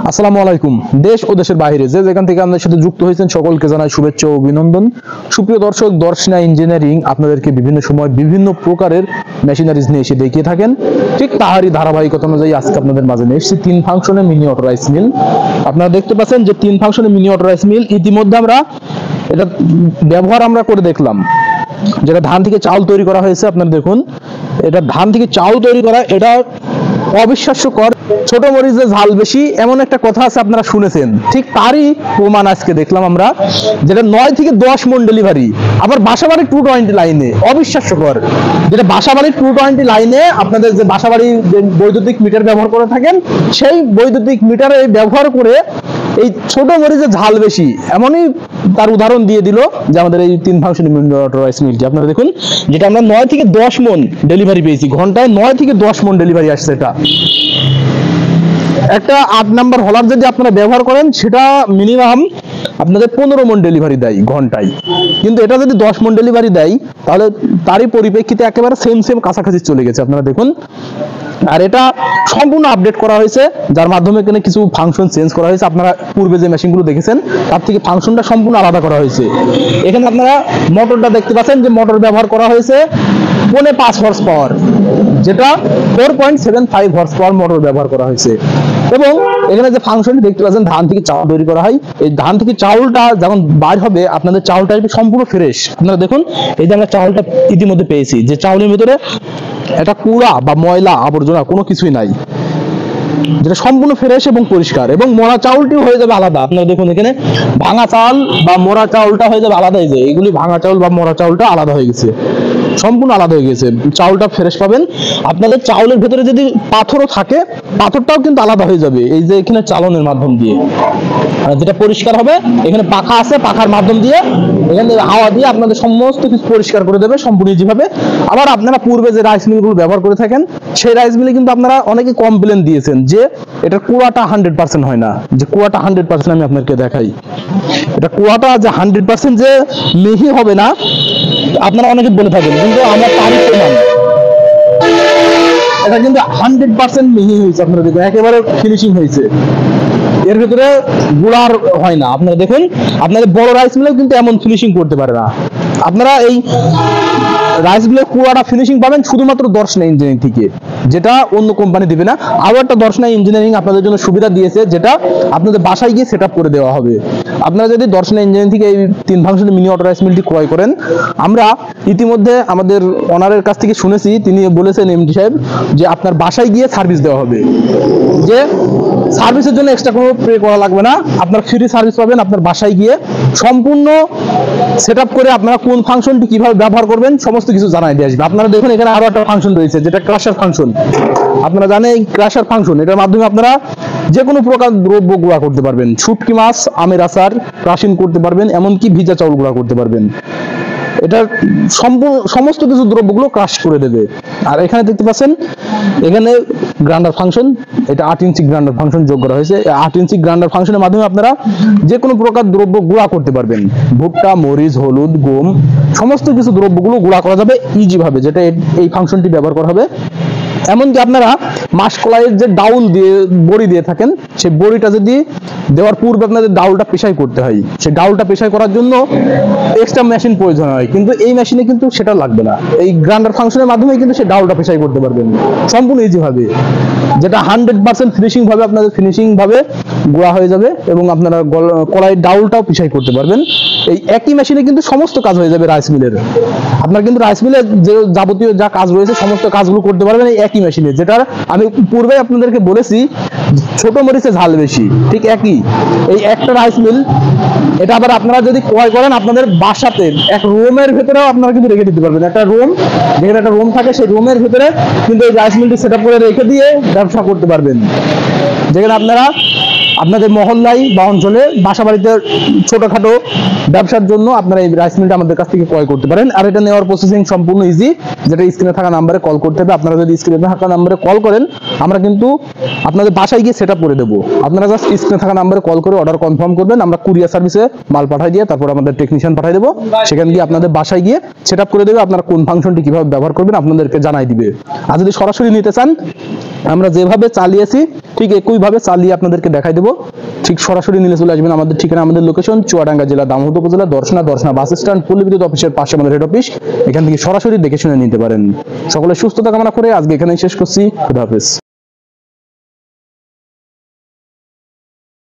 আসসালামু আলাইকুম। দেশ ও দেশের বাইরে যে যেখান থেকে আমাদের সাথে যুক্ত হয়েছেন সকলকে জানাই শুভেচ্ছা ও অভিনন্দন। সুপ্রিয় দর্শক, দর্শনা ইঞ্জিনিয়ারিং আপনাদেরকে বিভিন্ন সময় বিভিন্ন প্রকারের মেশিনারিজ নিয়ে এসে দেখিয়ে থাকেন। ঠিক তাহারই ধারাবাহিকতা অনুযায়ী আজকে আপনাদের মাঝে নিয়ে এসেছি 3 ফাংশনের মিনি অটো রাইস মিল। আপনারা দেখতে পাচ্ছেন যে 3 ফাংশনের মিনি অটো রাইস মিল ইতিমধ্যে আমরা এটা ব্যবহার করে দেখলাম। যেটা ধান থেকে চাউল তৈরি করা হয়েছে, আপনারা দেখুন এটা ধান থেকে চাউল তৈরি করা, এটা অবিশ্বাস্যকর। ছোট মরিচে ঝাল বেশি এমন একটা কথা আছে, আপনারা শুনেছেন, ঠিক তারই প্রমাণ আজকে দেখলাম আমরা। যেটা 9 থেকে 10 মণ ডেলিভারি, আবার বাসাবাড়ি 220 লাইনে। অবিশ্বাস্যকর, যেটা বাসাবাড়ি 220 লাইনে আপনাদের যে বাসাবাড়ি যে বৈদ্যুতিক মিটার ব্যবহার করে থাকেন, সেই বৈদ্যুতিক মিটারে ব্যবহার করে এই ছোট মরিচে ঝাল বেশি, এমনই তার উদাহরণ দিয়ে দিল যে আমাদের এই 3 ফাংশনের মিনি অটো রাইস মিলটি। আপনারা দেখুন, যেটা আমরা 9 থেকে 10 মণ ডেলিভারি পেয়েছি, ঘন্টায় 9 থেকে 10 মণ ডেলিভারি আসছে। এটা একটা 8 নাম্বার হলার যদি আপনারা ব্যবহার করেন, সেটা মিনিমাম আপনাদের 15 মণ ডেলিভারি দেয় ঘন্টায়। কিন্তু এটা যদি 10 মণ ডেলিভারি দেয়, তাহলে তারই পরিপ্রেক্ষিতে একেবারে সেম কাছাকাছি চলে গেছে। আপনারা দেখুন, আর এটা সম্পূর্ণ আপডেট করা হয়েছে, যার মাধ্যমে এখানে কিছু ফাংশন চেঞ্জ করা হয়েছে। আপনারা পূর্বে যে মেশিনগুলো দেখেছেন তার থেকে ফাংশনটা সম্পূর্ণ আলাদা করা হয়েছে। এখানে আপনারা মোটরটা দেখতে পাচ্ছেন যে মোটর ব্যবহার করা হয়েছে 5.5 হর্স পাওয়ার, যেটা 4.75 হর্স পাওয়ার মোটর ব্যবহার করা হয়েছে। এবং এখানে যে ফাংশনটি দেখতে পাচ্ছেন, ধান থেকে চাউল তৈরি করা হয়। এই ধান থেকে চাউলটা যখন বাইর হবে, আপনাদের চাউলটা সম্পূর্ণ ফ্রেশ। আপনারা দেখুন, এই যে আমরা চাউলটা ইতিমধ্যে পেয়েছি, যে চাউলের ভিতরে এটা কুড়া বা ময়লা আবর্জনা কোনো কিছুই নাই, যেটা সম্পূর্ণ ফ্রেশ এবং পরিষ্কার। এবং মরা চাউলটিও হয়ে যাবে আলাদা। আপনারা দেখুন, এখানে ভাঙা চাল বা মরা চাউলটা হয়ে যাবে আলাদা। এই যে এগুলি ভাঙা চাউল বা মরা চাউলটা আলাদা হয়ে গেছে, সম্পূর্ণ আলাদা হয়ে গেছে। চাউলটা ফ্রেশ পাবেন। আপনাদের চাউলের ভেতরে যদি পাথরও থাকে, পাথরটাও কিন্তু আলাদা হয়ে যাবে এই যে এখানে চালনের মাধ্যম দিয়ে, যেটা পরিষ্কার হবে। এখানে পাখা আছে, পাখার মাধ্যম দিয়ে এখানে হাওয়া দিয়ে আপনাদের সমস্ত কিছু পরিষ্কার করে দেবে সম্পূর্ণ যেভাবে। আবার আপনারা পূর্বে যে রাইস মিলগুলো ব্যবহার করে থাকেন, সেই রাইস মিলে কিন্তু আপনারা অনেকে কমপ্লেন দিয়েছেন যে এটা কুয়াটা 100% হয় না। যে কুয়াটা 100% আমি আপনাদেরকে দেখাই, এটা কুয়াটা যে 100% যে মিহি হবে না, আপনারা অনেকে বলে থাকেন, কিন্তু আমরা তারই প্রমাণ, এটা কিন্তু 100% মিহি হয়েছে। আপনারা দেখুন, একেবারে ফিনিশিং হয়েছে, এর ভিতরে গুড়ার হয় না। আপনারা দেখুন, আপনাদের বড় রাইস মিলেও কিন্তু এমন ফিনিশিং করতে পারে না। আপনারা এই রাইস মিলের কুড়াটা ফিনিশিং পাবেন শুধুমাত্র দর্শনা ইঞ্জিনিয়ারিং থেকে, যেটা অন্য কোম্পানি দিবে না। আরো একটা দর্শনা ইঞ্জিনিয়ারিং আপনাদের জন্য সুবিধা দিয়েছে, যেটা আপনাদের বাসায় গিয়ে সেট আপ করে দেওয়া হবে। আপনারা যদি দর্শনা ইঞ্জিনিয়ারিং থেকে এই 3 ফাংশনের মিনি অটো রাইস মিলটি ক্রয় করেন, আমরা ইতিমধ্যে আমাদের অনারের কাছ থেকে শুনেছি, তিনি বলেছেন এমডি সাহেব, যে আপনার বাসায় গিয়ে সার্ভিস দেওয়া হবে। যে সার্ভিসের জন্য এক্সট্রা কোনো পে করা লাগবে না, আপনার ফ্রি সার্ভিস পাবেন। আপনার বাসায় গিয়ে সম্পূর্ণ সেট আপ করে আপনারা কোন ফাংশনটি কিভাবে ব্যবহার করবেন সমস্ত কিছু জানাই দিয়ে আসবে। আপনারা দেখুন, এখানে আরো একটা ফাংশন রয়েছে, যেটা ক্রাশার ফাংশন। আপনারা জানেন এই ক্রাশার ফাংশন, এটার মাধ্যমে আপনারা যে কোনো প্রকার দ্রব্য গুঁড়া করতে পারবেন। শুটকি মাছ, আমের আচার ক্রাশিং করতে পারবেন, এমনকি ভিজা চাউল গুঁড়া করতে পারবেন। এটা সমস্ত কিছু দ্রব্যগুলো ক্রাশ করে দেবে। আর এখানে দেখতে পাচ্ছেন, এখানে গ্রাইন্ডার ফাংশন, এটা 8 ইঞ্চি গ্রাইন্ডার ফাংশন যোগ করা হয়েছে। 8 ইঞ্চি গ্রাইন্ডার ফাংশনের মাধ্যমে আপনারা যে কোনো প্রকার দ্রব্য গুঁড়া করতে পারবেন। ভুট্টা, মরিচ, হলুদ, গম, সমস্ত কিছু দ্রব্যগুলো গুঁড়া করা যাবে ইজি ভাবে, যেটা এই ফাংশনটি ব্যবহার করা হবে। এমনকি আপনারা মাসকলাইয়ের যে ডাউল দিয়ে বড়ি দিয়ে থাকেন, সেই বড়িটা যদি দেওয়ার পূর্বে আপনাদের ডাউলটা পেশাই করতে হয়, সেই ডাউলটা পেশাই করার জন্য এক্সট্রা মেশিন প্রয়োজন হয়, কিন্তু এই মেশিনে কিন্তু সেটা লাগবে না। এই গ্রাইন্ডার ফাংশনের মাধ্যমে কিন্তু সেই ডাউলটা পেশাই করতে পারবেন সম্পূর্ণ ইজি ভাবে, যেটা 100% ফিনিশিং ভাবে আপনাদের ফিনিশিং ভাবে গুঁড়া হয়ে যাবে। এবং আপনারা কলাইয়ের ডাউলটাও পেশাই করতে পারবেন। এই একই মেশিনে কিন্তু সমস্ত কাজ হয়ে যাবে রাইস মিলের। আপনার কিন্তু রাইস মিলের যে যাবতীয় যা কাজ রয়েছে সমস্ত কাজগুলো করতে পারবেন এই একই মেশিনে, যেটা আমি পূর্বে আপনাদেরকে বলেছি ছোট মরিচে ঝাল বেশি। ঠিক একই এই একটা রাইস মিল, এটা আবার আপনারা যদি ক্রয় করেন, আপনাদের বাসাতে এক রুমের ভেতরেও আপনারা কিন্তু রেখে দিতে পারবেন। একটা রুম, যেখানে একটা রুম থাকে, সেই রুমের ভেতরে কিন্তু এই রাইস মিলটি সেট আপ করে রেখে দিয়ে ব্যবসা করতে পারবেন। যেখানে আপনারা আপনাদের মহল্লায় বা অঞ্চলে বাসা বাড়িতে ছোটখাটো ব্যবসার জন্য আপনারা এই রাইস মিলটা আমাদের কাছ থেকে ক্রয় করতে পারেন। আর এটা নেওয়ার প্রসেসিং সম্পূর্ণ ইজি, যেটা স্ক্রিনে থাকা নাম্বারে কল করতে হবে। আপনারা যদি স্ক্রিনে থাকা নাম্বারে কল করেন, আমরা কিন্তু আপনাদের বাসায় গিয়ে সেট আপ করে দেবো। আপনারা জাস্ট স্ক্রিনে থাকা নাম্বারে কল করে অর্ডার কনফার্ম করবেন, আমরা কুরিয়ার সার্ভিসে মাল পাঠাই দিয়ে তারপর আমাদের টেকনিশিয়ান পাঠাই দেবো। সেখানে গিয়ে আপনাদের বাসায় গিয়ে সেট আপ করে দেবে। আপনারা কোন ফাংশনটি কিভাবে ব্যবহার করবেন আপনাদেরকে জানাই দিবে। আর যদি সরাসরি নিতে চান, আমরা যেভাবে চালিয়েছি ঠিক একই ভাবে চালিয়ে আপনাদেরকে দেখাই দেবো। ঠিক সরাসরি নিলে চলে আসবেন আমাদের ঠিকানা, আমাদের লোকেশন চুয়াডাঙ্গা জেলা দামোহর উপজেলা দর্শনা বাস স্ট্যান্ড পল্লী বিদ্যুৎ অফিসের পাশে আমাদের হেড অফিস। এখান থেকে সরাসরি দেখে শুনে নিতে পারেন। সকলে সুস্থতা কামনা করে আজকে এখানেই শেষ করছি। খুদা হাফেজ।